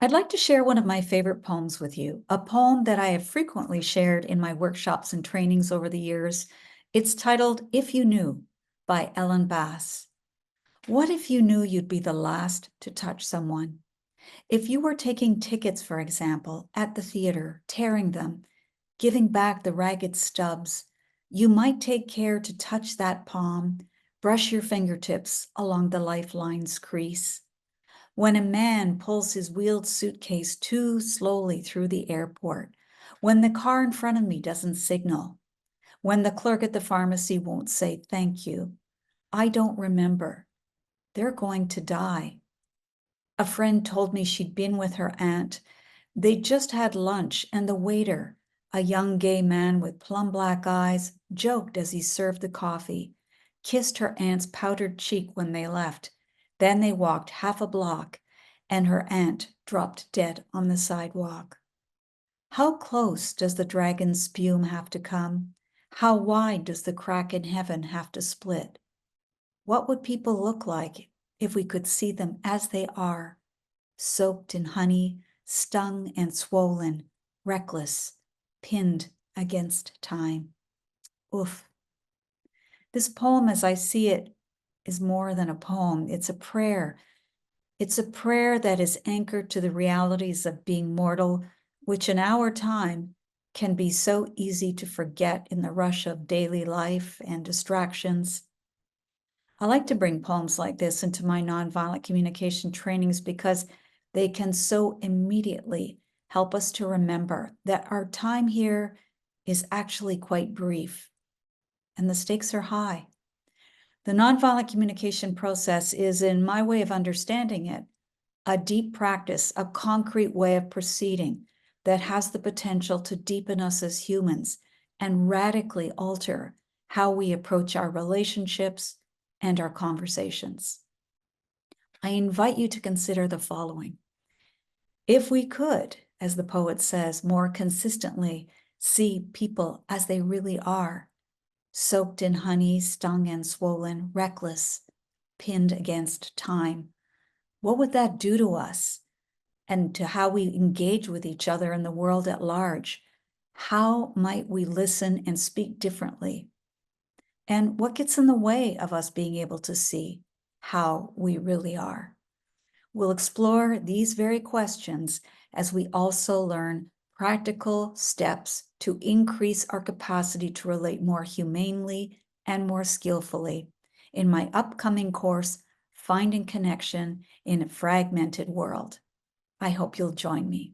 I'd like to share one of my favorite poems with you, a poem that I have frequently shared in my workshops and trainings over the years. It's titled If You Knew by Ellen Bass. What if you knew you'd be the last to touch someone? If you were taking tickets, for example, at the theater, tearing them, giving back the ragged stubs, you might take care to touch that palm, brush your fingertips along the lifeline's crease. When a man pulls his wheeled suitcase too slowly through the airport, when the car in front of me doesn't signal, when the clerk at the pharmacy won't say thank you, I don't remember. They're going to die. A friend told me she'd been with her aunt. They just had lunch, and the waiter, a young gay man with plum black eyes, joked as he served the coffee, kissed her aunt's powdered cheek when they left. Then they walked half a block, and her aunt dropped dead on the sidewalk. How close does the dragon's spume have to come? How wide does the crack in heaven have to split? What would people look like if we could see them as they are, soaked in honey, stung and swollen, reckless, pinned against time? Oof. This poem, as I see it, is more than a poem. It's a prayer. It's a prayer that is anchored to the realities of being mortal, which in our time can be so easy to forget in the rush of daily life and distractions. I like to bring poems like this into my nonviolent communication trainings because they can so immediately help us to remember that our time here is actually quite brief and the stakes are high. The nonviolent communication process is, in my way of understanding it, a deep practice, a concrete way of proceeding that has the potential to deepen us as humans and radically alter how we approach our relationships and our conversations. I invite you to consider the following. If we could, as the poet says, more consistently see people as they really are, soaked in honey, stung and swollen, reckless, pinned against time, what would that do to us and to how we engage with each other in the world at large? How might we listen and speak differently? And what gets in the way of us being able to see how we really are? We'll explore these very questions as we also learn practical steps to increase our capacity to relate more humanely and more skillfully in my upcoming course, Finding Connection in a Fragmented World. I hope you'll join me.